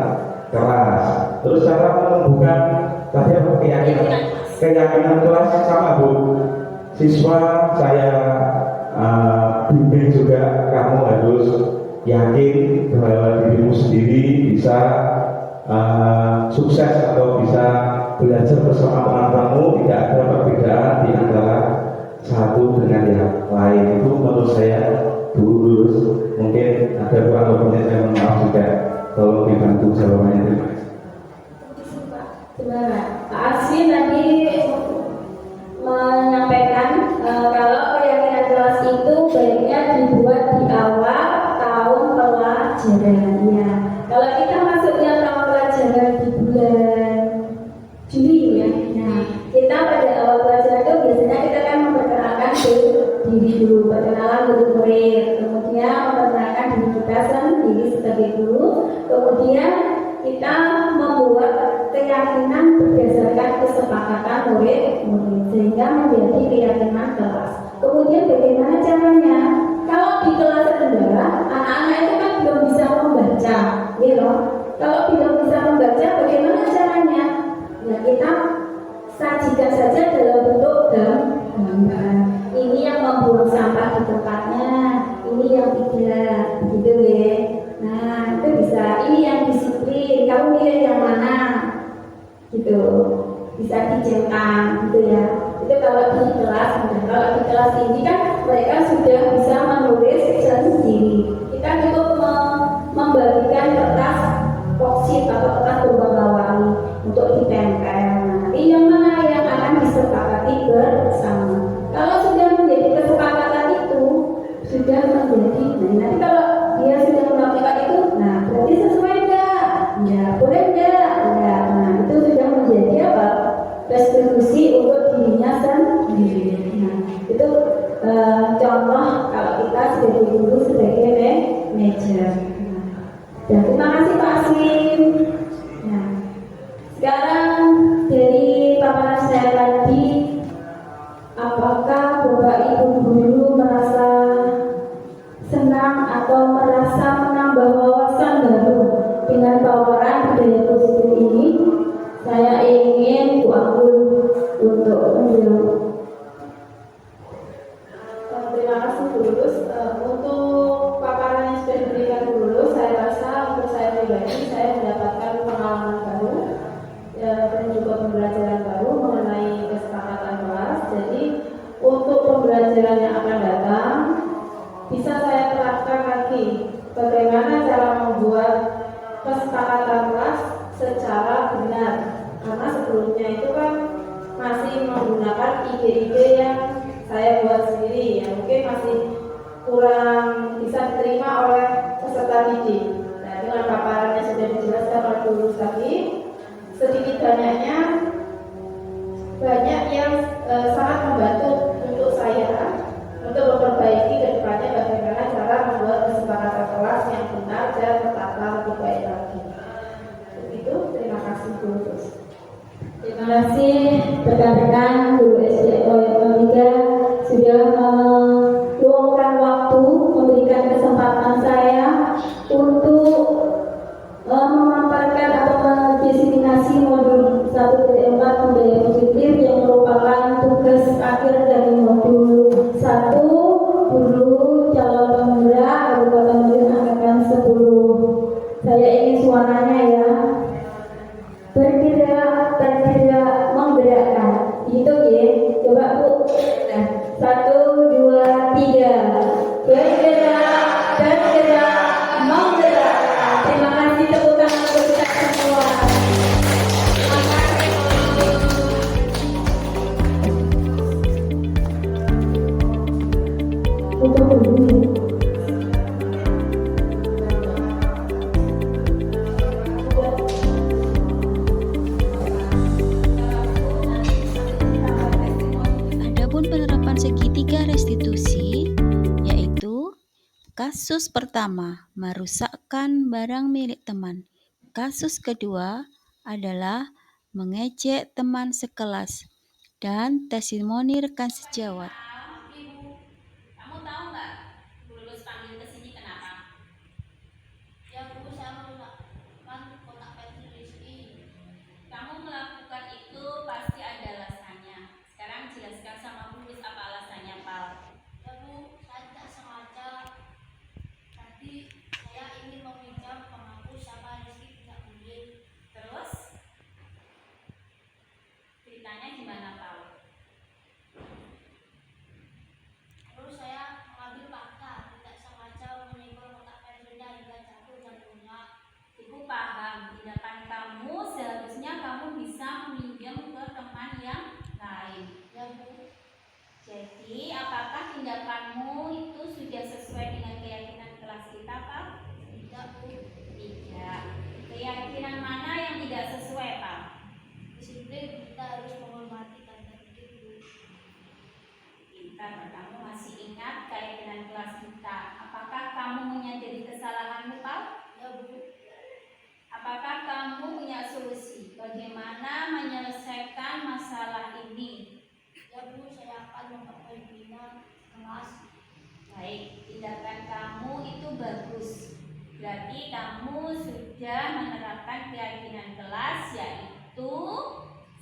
kelas. Terus cara menumbuhkan tadi apa, keyakinan kelas sama Bu. Siswa saya bimbing juga, kamu harus yakin bahwa dirimu sendiri bisa sukses atau bisa belajar bersama teman-temanmu, tidak ada perbedaan di antara satu dengan yang lain. Itu menurut saya dulu lulus, mungkin ada kurang lebihnya, saya mohon maaf juga, tolong dibantu jawabannya. Terima kasih. Sebenarnya Pak Asin tadi menyampaikan kalau keyakinan kelas itu baiknya dibuat di awal tahun pelajarannya. Kalau kita masuknya tahun pelajaran di bulan Juli ya, nah kita pada awal pelajaran itu biasanya kita kan memperkenalkan diri dulu, perkenalan murid-murid, kemudian memperkenalkan diri kita sendiri sebagai guru, kemudian kita membuat keyakinan berdasarkan kesepakatan murid-murid sehingga menjadi keyakinan kelas. Kemudian bagaimana caranya? Kalau di kelas rendah, anak-anak itu kan belum bisa membaca, ya loh. Kalau belum bisa membaca, bagaimana caranya? Ya kita sajikan saja dalam bentuk gambar. Ini yang membuang sampah di tempatnya, ini yang tidak, gitu ya. Nah itu bisa. Ini yang disiplin. Kamu milih yang mana? Gitu. Bisa dijentang, gitu ya. Itu kalau di kelas. Kalau di kelas ini kan mereka sudah bisa menulis sendiri. Kita cukup membagikan kertas poksit atau kertas berwarna-warni untuk ditempel. Nanti yang mana yang akan disepakati bersama. Kalau sudah menjadi kesepakatan itu sudah menjadi. Nanti kalau dia sudah melakukan itu, nah berarti sesuai enggak? Ya boleh enggak? Enggak. Nah itu sudah menjadi apa? Restitusi untuk dirinya sendiri. Nah itu contoh kalau kita sebagai guru, sebagai manajer. Dan terima kasih Pak Asim. Nah, sekarang dari paparan saya tadi, apakah Bapak Ibu guru merasa senang atau merasa menambah wawasan baru dengan paparan budaya positif ini? Saya ingin Bu Anggun untuk menjawab. Terima kasih Bu Lulus. Untuk paparan yang sudah diberikan Bu Lulus, saya rasa untuk saya pribadi saya mendapatkan pengalaman baru menggunakan ide-ide yang saya buat sendiri ya mungkin masih kurang bisa diterima oleh peserta didik. Nah, dengan paparan yang sudah dijelaskan oleh guru tadi, sedikit banyaknya banyak yang sangat membantu untuk saya untuk memperbaiki ke depannya bagaimana cara membuat kesepakatan kelas yang benar dan tertata lebih baik lagi. Begitu, terima kasih guru. Terima kasih rekan-rekan guru SDO yang 3 sudah meluangkan waktu, memberikan kesempatan saya untuk memaparkan atau mendiseminasi modul 1.4 budaya positif yang merupakan tugas akhir dari modul 1 guru calon penggerak Kabupaten Madiun angkatan 10. Saya ingin suaranya ya. Bergerak menggerakkan. Itu ya. Coba Bu. Nah, 1, 2, 3. Bergerak menggerakkan. Terima kasih, tepuk tangan untuk kita semua. Untuk guru. Adapun penerapan segitiga restitusi yaitu kasus pertama merusakkan barang milik teman. Kasus kedua adalah mengejek teman sekelas dan testimoni rekan sejawat. Ibu, kamu tahu nggak Bu Lulus panggil ke sini kenapa? Ya Bu, saya merusakkan kotak pensil Rizky. Kamu melakukan itu pasti ada alasannya. Sekarang jelaskan sama Bu Lulus apa alasannya, Pal. Ya Bu, saya tidak sengaja. Tadi saya ingin meminjam penghapus sama Rizky tidak boleh. Terus? Ceritanya gimana, Pal? Terus saya mengambil paksa, tidak sengaja menyenggol kotak pensilnya hingga jatuh dan lunak. Ibu paham, tindakan kamu seharusnya kamu bisa meminjam ke teman yang lain. Ya Bu. Jadi, apakah tindakanmu itu sudah sesuai dengan keyakinan kelas kita, Pak? Tidak, Bu. Tidak. Keyakinan mana yang tidak sesuai, Pak? Disiplin, kita harus menghormati tanda didik, Bu. Pintar, kamu masih ingat keyakinan kelas kita. Apakah kamu menyadari kesalahanmu, Pak? Ya, Bu. Apakah kamu punya solusi bagaimana menyelesaikan masalah ini? Ya Bu, saya akan memperbaikinya kelas. Baik, tindakan kamu itu bagus. Berarti kamu sudah menerapkan keyakinan kelas yaitu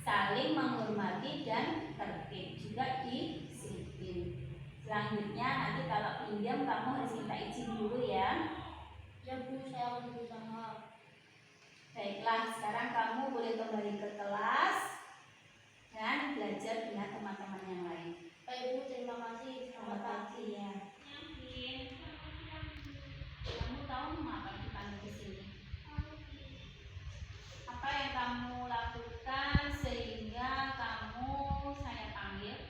saling menghormati dan tertib, juga disiplin. Selanjutnya nanti kalau pinjam kamu harus minta izin dulu ya. Ya Bu, saya akan berusaha. Baiklah, sekarang kamu boleh kembali ke kelas dan belajar dengan teman-teman yang lain. Baik Bu, terima kasih. Selamat pagi ya. Kamu tahu mengapa dipanggil ke sini? Apa yang kamu lakukan sehingga kamu saya panggil?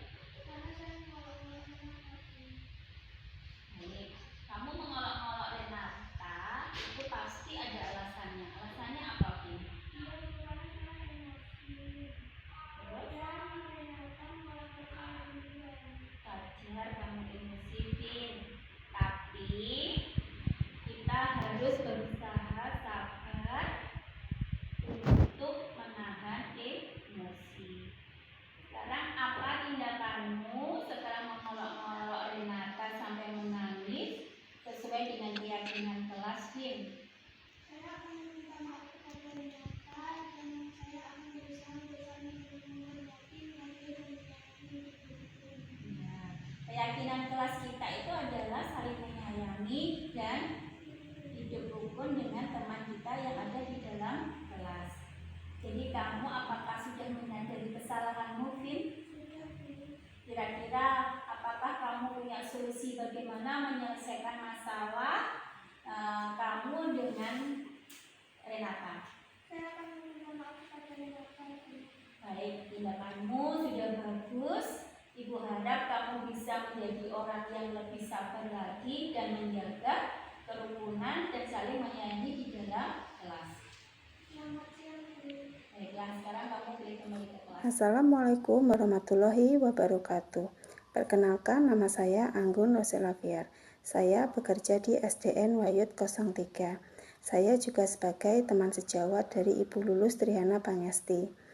Baik, kamu mengolok-olok Renata itu pasti ada alasannya. Alasannya apa, Pin? Wajar kamu emosi, Pin. Tapi kita harus berusaha sabar untuk menahan emosi. Sekarang apa tindakanmu setelah mengolok-olok Renata sampai menangis sesuai dengan keyakinan kelas, Pin? Saya akan meminta maaf kepada Renata dan saya akan berusaha menghormati keyakinan kelas kita itu adalah saling menyayangi dan hidup rukun dengan teman kita yang ada di dalam kelas. Jadi kamu apakah sudah menyadari kesalahanmu, Vin? Kira-kira apakah kamu punya solusi bagaimana menyelesaikan masalah kamu dengan Renata? Saya akan meminta maaf kepada Renata. Baik, tindakanmu sudah bagus. Ibu harap kamu bisa menjadi orang yang lebih sabar lagi dan menjaga kerukunan dan saling menyayangi di dalam kelas. Baiklah, sekarang kamu boleh kembali ke kelas. Assalamualaikum warahmatullahi wabarakatuh. Perkenalkan, nama saya Anggun Roselaviar. Saya bekerja di SDN Wayut 03. Saya juga sebagai teman sejawat dari Ibu Lulus Triana Pangesti.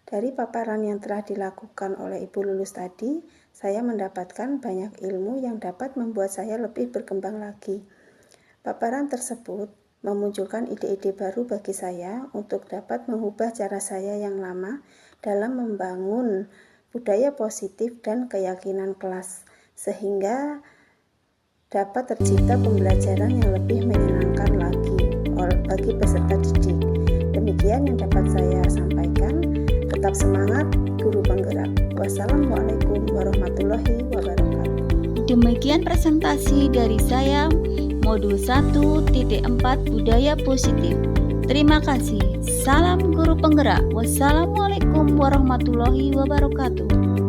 Dari paparan yang telah dilakukan oleh Ibu Lulus tadi, saya mendapatkan banyak ilmu yang dapat membuat saya lebih berkembang lagi. Paparan tersebut memunculkan ide-ide baru bagi saya untuk dapat mengubah cara saya yang lama dalam membangun budaya positif dan keyakinan kelas, sehingga dapat tercipta pembelajaran yang lebih menyenangkan lagi bagi peserta didik. Demikian yang dapat saya sampaikan. Tetap semangat, guru penggerak. Wassalamualaikum warahmatullahi wabarakatuh. Demikian presentasi dari saya, modul 1.4 Budaya Positif. Terima kasih. Salam guru penggerak. Wassalamualaikum warahmatullahi wabarakatuh.